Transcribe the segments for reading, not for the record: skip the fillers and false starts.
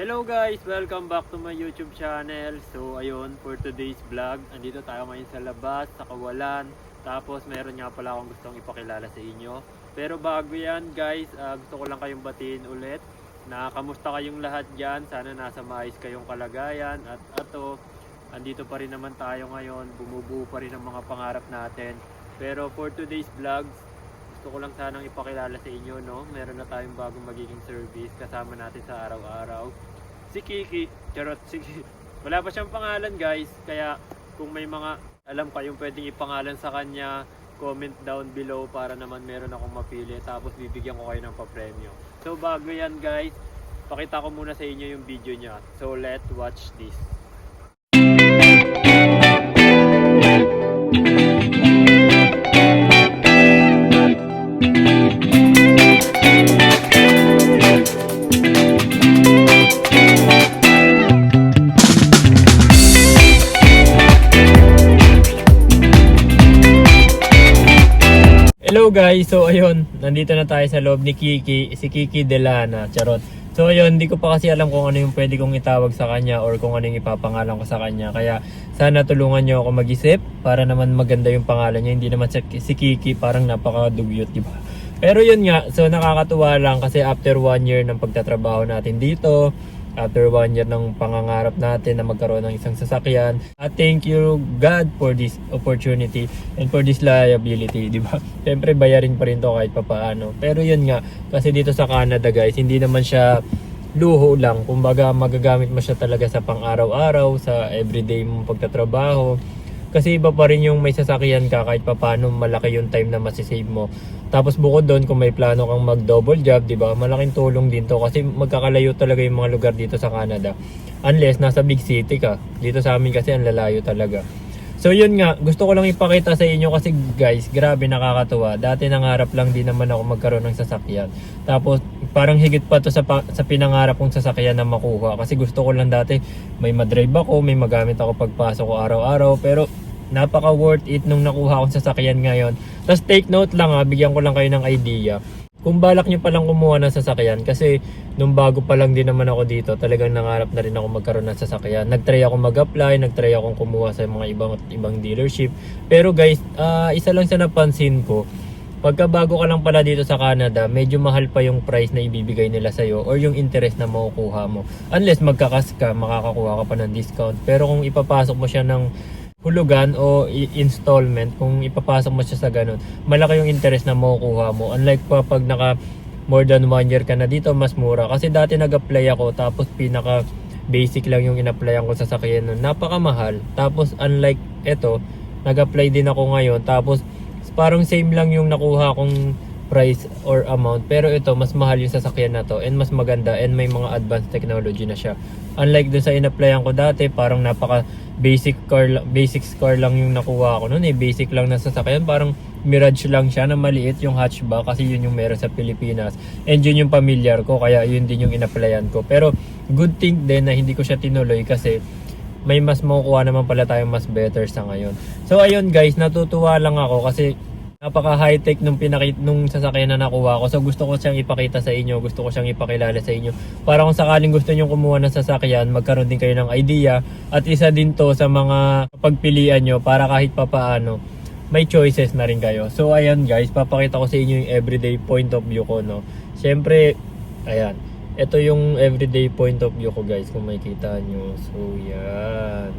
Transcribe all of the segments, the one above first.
Hello guys! Welcome back to my YouTube channel. So ayun, for today's vlog, andito tayo ngayon sa labas, sa Kawalan. Tapos meron nga pala akong gustong ipakilala sa inyo. Pero bago yan guys, gusto ko lang kayong batiin ulit na kamusta kayong lahat dyan. Sana nasa maayos kayong kalagayan. At andito pa rin naman tayo ngayon, bumubuo pa rin ang mga pangarap natin. Pero for today's vlogs, gusto ko lang sanang ipakilala sa inyo, no? Meron na tayong bagong magiging service kasama natin sa araw-araw. Si Kiki, charot, sige. Wala pa siyang pangalan guys, kaya kung may mga alam kayong pwedeng ipangalan sa kanya, comment down below para naman meron akong mapili. Tapos bibigyan ko kayo ng papremyo. So bago yan guys, pakita ko muna sa inyo yung video niya. So let's watch this. Hello guys, so ayun, nandito na tayo sa loob ni Kiki, si Kiki Delana, charot. So ayun, hindi ko pa kasi alam kung ano yung pwede kong itawag sa kanya or kung ano yung ipapangalan ko sa kanya. Kaya sana tulungan nyo ako mag-isip para naman maganda yung pangalan niya. Hindi naman si Kiki parang napaka-dugyot, diba? Pero yun nga, so nakakatuwa lang kasi after 1 year ng pagtatrabaho natin dito, after 1 year ng pangangarap natin na magkaroon ng isang sasakyan. Thank you God for this opportunity and for this liability, di ba? Siyempre bayarin pa rin to kahit papaano. Pero yun nga, kasi dito sa Canada guys, hindi naman siya luho lang. Kumbaga magagamit mo siya talaga sa pang-araw-araw, sa everyday mong pagtatrabaho. Kasi iba pa rin yung may sasakyan ka kahit papaano malaki yung time na masisave mo. Tapos bukod doon kung may plano kang mag double job, di ba? Malaking tulong din to kasi magkakalayo talaga yung mga lugar dito sa Canada. Unless nasa big city ka. Dito sa amin kasi ang lalayo talaga. So yun nga, gusto ko lang ipakita sa inyo kasi guys, grabe nakakatuwa. Dati nangarap lang din naman ako magkaroon ng sasakyan. Tapos parang higit pa to sa pinangarap kong sasakyan na makuha. Kasi gusto ko lang dati may madrive ako, may magamit ako pagpasok ko araw-araw. Pero napaka worth it nung nakuha akong sasakyan ngayon. Tapos take note lang bigyan ko lang kayo ng idea. Kung balak nyo palang kumuha ng sasakyan, kasi nung bago pa lang din naman ako dito, talagang nangarap na rin ako magkaroon ng sasakyan. Nagtry ako mag-apply, nagtry akong kumuha sa mga ibang dealership. Pero guys, isa lang sa napansin ko, pagka bago ka lang pala dito sa Canada, medyo mahal pa yung price na ibibigay nila sa'yo or yung interest na makukuha mo. Unless magkakas ka, makakakuha ka pa ng discount. Pero kung ipapasok mo siya ng hulugan o installment, kung ipapasok mo siya sa ganun, malaki yung interest na makukuha mo. Unlike pa pag naka more than 1 year ka na dito, mas mura. Kasi dati nag-apply ako, tapos pinaka basic lang yung in-applyan ko sa sasakyan nun. Napakamahal. Tapos unlike ito, nag-apply din ako ngayon, tapos parang same lang yung nakuha kong price or amount, pero ito mas mahal yung sasakyan na to and mas maganda and may mga advanced technology na siya. Unlike dun sa in-applyan ko dati, parang napaka basic car lang yung nakuha ko noon basic lang na sasakyan, parang Mirage lang siya na maliit yung hatchback kasi yun yung meron sa Pilipinas and yun yung familiar ko, kaya yun din yung in-applyan ko. Pero good thing din na hindi ko siya tinuloy kasi may mas makukuha naman pala tayong mas better sa ngayon. So ayun guys, natutuwa lang ako kasi napaka high-tech nung sasakyan na nakuha ko. So gusto ko siyang ipakita sa inyo, gusto ko siyang ipakilala sa inyo. Para kung sakaling gusto niyo kumuha ng sasakyan, magkaroon din kayo ng idea. At isa din to sa mga pagpilian nyo para kahit papaano, may choices na rin kayo. So ayan guys, papakita ko sa inyo yung everyday point of view ko, no. Siyempre, ayan. Ito yung everyday point of view ko guys, kung makikita nyo. So yan.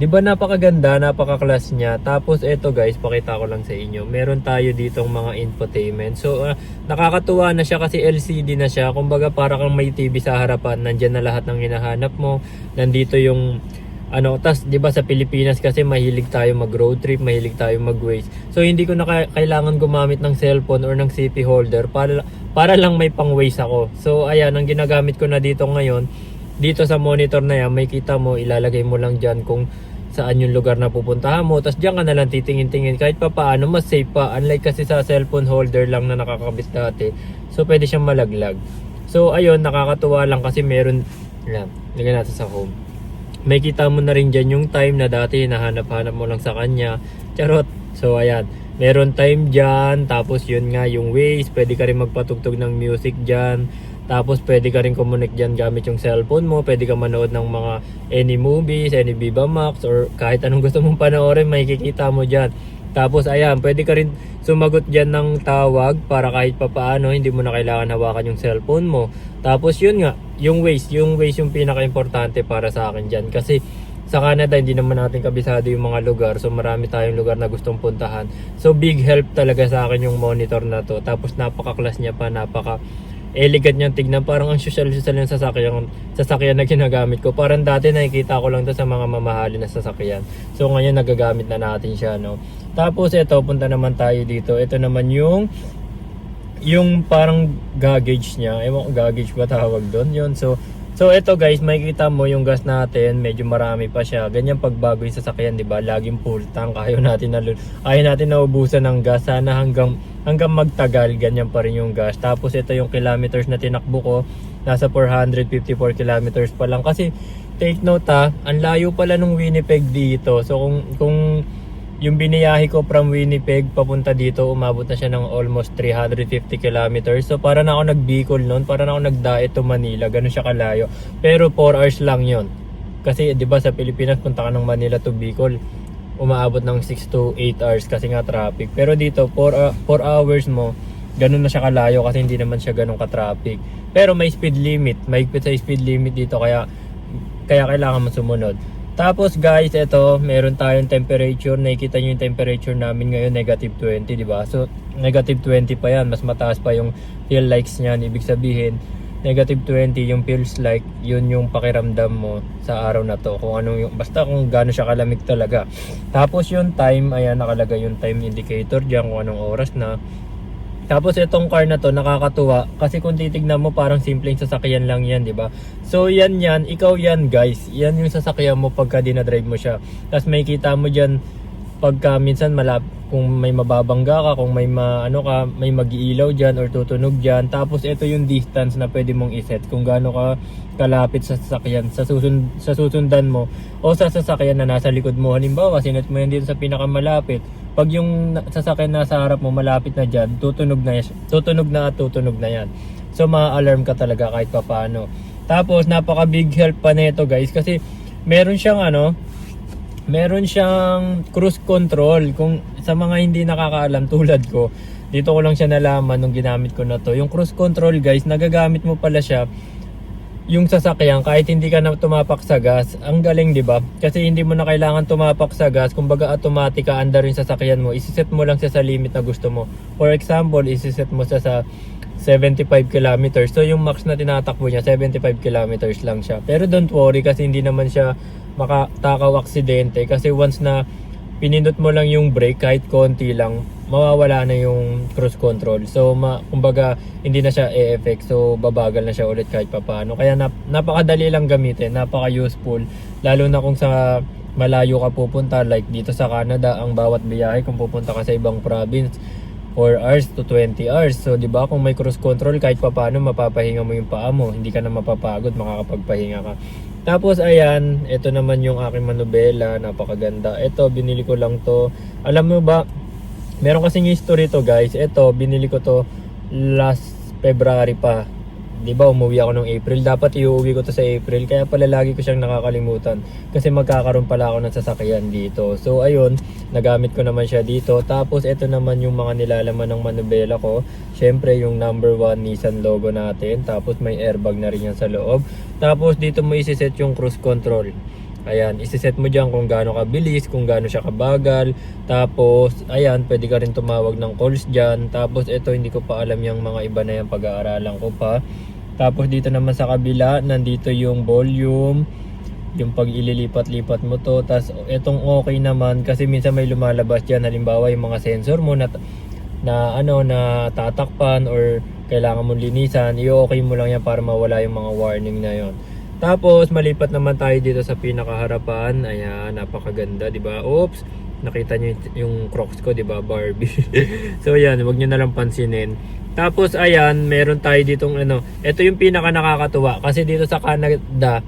Diba napakaganda, napaka-class niya. Tapos ito guys, pakita ko lang sa inyo. Meron tayo ditong mga infotainment. So nakakatuwa na siya kasi LCD na siya. Kumbaga para kang may TV sa harapan. Nandyan na lahat ng hinahanap mo. Nandito yung ano, tas 'di ba sa Pilipinas kasi mahilig tayo mag road trip, mahilig tayo mag Waze. So hindi ko na kailangan gumamit ng cellphone or ng CP holder para lang may pang Waze ako. So ayan, ang ginagamit ko na dito ngayon, dito sa monitor na yan, may kita mo, ilalagay mo lang diyan kung saan yung lugar na pupuntahan mo, tas diyan ka na lang titingin-tingin, kahit pa paano mas safe pa, unlike kasi sa cellphone holder lang na nakakabit dati. So pwede siyang malaglag. So ayun, nakakatuwa lang kasi meron yan, lagyan natin sa home. May kita mo na rin dyan yung time na dati nahanap-hanap mo lang sa kanya. Charot. So ayan, meron time dyan. Tapos yun nga yung Waze, pwede ka rin magpatugtog ng music dyan. Tapos pwede ka rin connect dyan gamit yung cellphone mo. Pwede ka manood ng mga any movies, any Viva Max, or kahit anong gusto mong panoorin, makikita mo dyan. Tapos ayan, pwede ka rin sumagot dyan ng tawag para kahit papaano hindi mo na kailangan hawakan yung cellphone mo. Tapos yun nga, yung Waze yung pinaka-importante para sa akin dyan. Kasi sa Canada, hindi naman natin kabisado yung mga lugar. So marami tayong lugar na gustong puntahan. So big help talaga sa akin yung monitor na to. Tapos napaka-class niya pa, napaka-elegant niyang tignan. Parang ang social-social yung sasakyan na ginagamit ko. Parang dati nakikita ko lang to sa mga mamahalin na sasakyan. So ngayon nagagamit na natin siya, no? Tapos ito, punta naman tayo dito. Ito naman yung parang gauge niya. Ewan ko, gauge ba tawag doon? Yun. So ito guys, makikita mo yung gas natin, medyo marami pa siya. Ganyan pagbago yung sasakyan, 'di ba? Laging full tank. Ayaw natin naubusan ng gas. Sana hanggang magtagal, ganyan pa rin yung gas. Tapos ito yung kilometers na tinakbo ko. Nasa 454 kilometers pa lang. Kasi take note ang layo pala nung Winnipeg dito. So kung yung biniyahe ko from Winnipeg papunta dito, umabot na siya ng almost 350 kilometers. So para na ako nag-Bicol noon, para na ako nag-diet to Manila, ganun siya kalayo. Pero 4 hours lang yon. Kasi 'di ba sa Pilipinas punta ka ng Manila to Bicol, umaabot ng 6 to 8 hours kasi nga traffic. Pero dito 4 hours mo, ganun na siya kalayo kasi hindi naman siya ganun ka-traffic. Pero may speed limit, mahigpit sa speed limit dito kaya kailangan mo sumunod. Tapos guys, ito, meron tayong temperature. Nakikita nyo yung temperature namin ngayon, negative 20, di ba? So, negative 20 pa yan. Mas mataas pa yung feel likes niyan. Ibig sabihin, negative 20, yung feels like, yun yung pakiramdam mo sa araw na to. Kung ano yung, basta kung gaano siya kalamig talaga. Tapos yung time, ayan, nakalagay yung time indicator dyan kung anong oras na. Tapos itong car na to nakakatuwa kasi kung titignan mo parang simpleng sasakyan lang yan, di ba? So yan, ikaw yan guys. Yan yung sasakyan mo pagka dinadrive mo siya. Tapos may kita mo dyan pagka minsan kung may mababangga ka, kung may may mag-iilaw dyan or tutunog dyan. Tapos ito yung distance na pwede mong iset kung gaano ka kalapit sa sasakyan, sa susundan mo o sa sasakyan na nasa likod mo. Halimbawa, sinet mo yan dito sa pinakamalapit. Pag yung sasakyan nasa harap mo malapit na dyan, tutunog na yan. So ma-alarm ka talaga kahit papaano. Tapos napaka big help pa nito guys kasi meron siyang cruise control. Kung sa mga hindi nakakaalam tulad ko, dito ko lang siya nalaman nung ginamit ko na to. Yung cruise control guys, nagagamit mo pala siya yung sasakyan kahit hindi ka na tumapak sa gas. Ang galing, di ba? Kasi hindi mo na kailangan tumapak sa gas. Kumbaga automatic aandar yung sasakyan mo. Isiset mo lang siya sa limit na gusto mo. For example, isiset mo siya sa 75 kilometers. So yung max na tinatakbo niya 75 kilometers lang siya. Pero don't worry kasi hindi naman siya makatakaw aksidente kasi once na pinindot mo lang yung brake kahit konti lang, mawawala na yung cruise control. So kumbaga hindi na siya e-effect. So babagal na siya ulit kahit papaano. Kaya napakadali lang gamitin, napaka-useful lalo na kung sa malayo ka pupunta like dito sa Canada, ang bawat biyahe kung pupunta ka sa ibang province 4 hours to 20 hours. So 'di ba kung may cruise control kahit papaano mapapahinga mo yung paa mo, hindi ka na mapapagod, makakapagpahinga ka. Tapos ayan, ito naman yung aking manubela, napakaganda. Ito binili ko lang to. Alam mo ba, meron kasing history to guys. Ito binili ko to last February pa. 'Di ba umuwi ako ng April, dapat iuwi ko to sa April, kaya pala lagi ko siyang nakakalimutan kasi magkakaroon pala ako ng sasakyan dito. So ayun, nagamit ko naman siya dito. Tapos ito naman yung mga nilalaman ng manubela ko. Syempre yung number 1 Nissan logo natin. Tapos may airbag na rin yan sa loob. Tapos dito mo isiset yung cruise control. Ayan, isiset mo dyan kung gaano kabilis, kung gaano siya kabagal. Tapos, ayan, pwede ka rin tumawag ng calls dyan. Tapos, ito, hindi ko pa alam yung mga iba na yan, pag-aaralan ko pa. Tapos, dito naman sa kabila, nandito yung volume. yung pag ililipat-lipat mo to. Tas etong okay naman kasi minsan may lumalabas diyan, halimbawa yung mga sensor mo na tatakpan or kailangan mong linisan, i-okay mo lang yan para mawala yung mga warning na yon. Tapos malipat naman tayo dito sa pinakaharapan. Ayan, napakaganda, 'di ba? Oops, nakita niyo yung Crocs ko, 'di ba? Barbie. So ayan, wag niyo na lang pansinin. Tapos ayan, meron tayo ditong ito yung pinaka nakakatuwa kasi dito sa Canada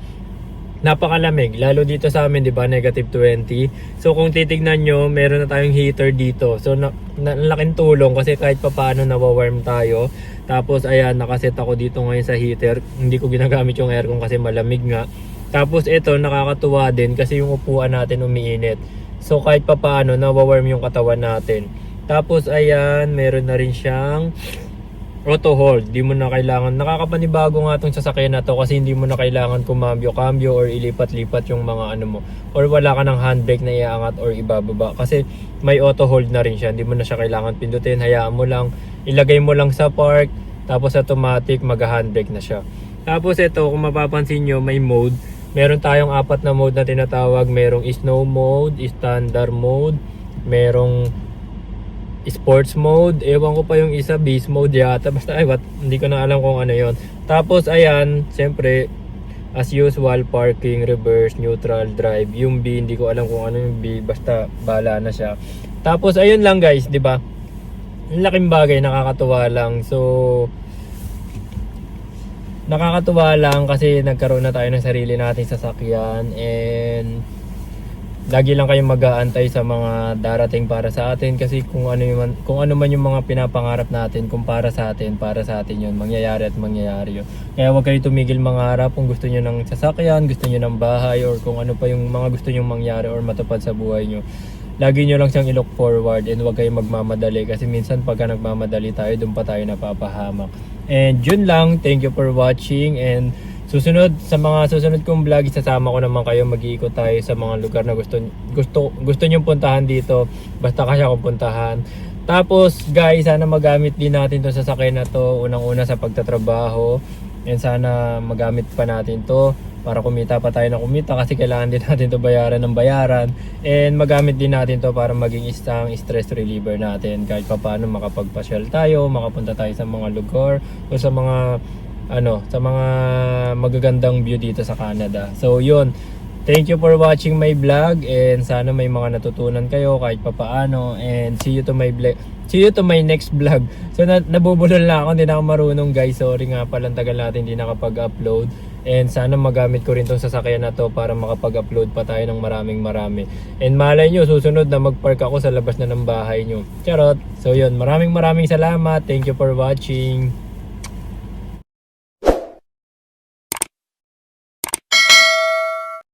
napakalamig, lalo dito sa amin, 'di ba, -20. So kung titignan nyo, meron na tayong heater dito. So laking tulong kasi kahit papaano nawa-warm tayo. Tapos ayan, nakaset ako dito ngayon sa heater. Hindi ko ginagamit yung aircon kasi malamig nga. Tapos ito, nakakatuwa din kasi yung upuan natin umiinit. So kahit papaano nawa-warm yung katawan natin. Tapos ayan, meron na rin siyang auto hold. Di mo na kailangan, nakakapanibago nga itong sasakyan na to kasi hindi mo na kailangan kumambyo-kambyo or ilipat-lipat yung mga mo, or wala ka ng handbrake na iaangat or ibababa kasi may auto hold na rin siya. Hindi mo na siya kailangan pindutin, hayaan mo lang, ilagay mo lang sa park, tapos automatic mag-handbrake na siya. Tapos ito, kung mapapansin nyo, may mode. Meron tayong 4 na mode na tinatawag. Merong snow mode, standard mode, merong sports mode, ewan ko pa yung isa, beast mode yata, basta hindi ko na alam kung ano yon. Tapos ayan, siyempre as usual, parking, reverse, neutral, drive. Yung B, hindi ko alam kung ano yung B, basta bala na siya. Tapos ayun lang guys, 'di ba? Ang laking bagay, nakakatuwa lang. So nakakatuwa lang kasi nagkaroon na tayo ng sarili nating sasakyan, and lagi lang kayong mag-aantay sa mga darating para sa atin kasi kung ano man yung mga pinapangarap natin, kung para sa atin yun, mangyayari at mangyayari yun. Kaya huwag kayo tumigil mangarap kung gusto nyo ng sasakyan, gusto nyo ng bahay, or kung ano pa yung mga gusto nyo mangyari or matupad sa buhay nyo. Lagi nyo lang siyang i-look forward, and huwag kayong magmamadali kasi minsan pagka nagmamadali tayo, doon pa tayo napapahamak. And yun lang, thank you for watching, and sa mga susunod kong vlog, isasama ko naman kayo, mag-iikot tayo sa mga lugar na gusto nyong puntahan dito, basta kaya kong puntahan. Tapos guys, sana magamit din natin to sa sasakyan na to, unang-una sa pagtatrabaho, and sana magamit pa natin to para kumita pa tayo ng kumita kasi kailangan din natin to bayaran ng bayaran, and magamit din natin to para maging isang stress reliever natin kahit pa paano makapagpasyal tayo, makapunta tayo sa mga lugar o sa mga magagandang view dito sa Canada. So yun, thank you for watching my vlog, and sana may mga natutunan kayo kahit papaano, and see you to my next vlog. So nabubulol na ako, hindi na ako marunong guys, sorry nga pala, tagal natin hindi nakapag-upload, and sana magamit ko rin tong sasakyan na to para makapag-upload pa tayo ng marami, and malay nyo, susunod na mag-park ako sa labas na ng bahay nyo, charot. So yun, maraming salamat, thank you for watching.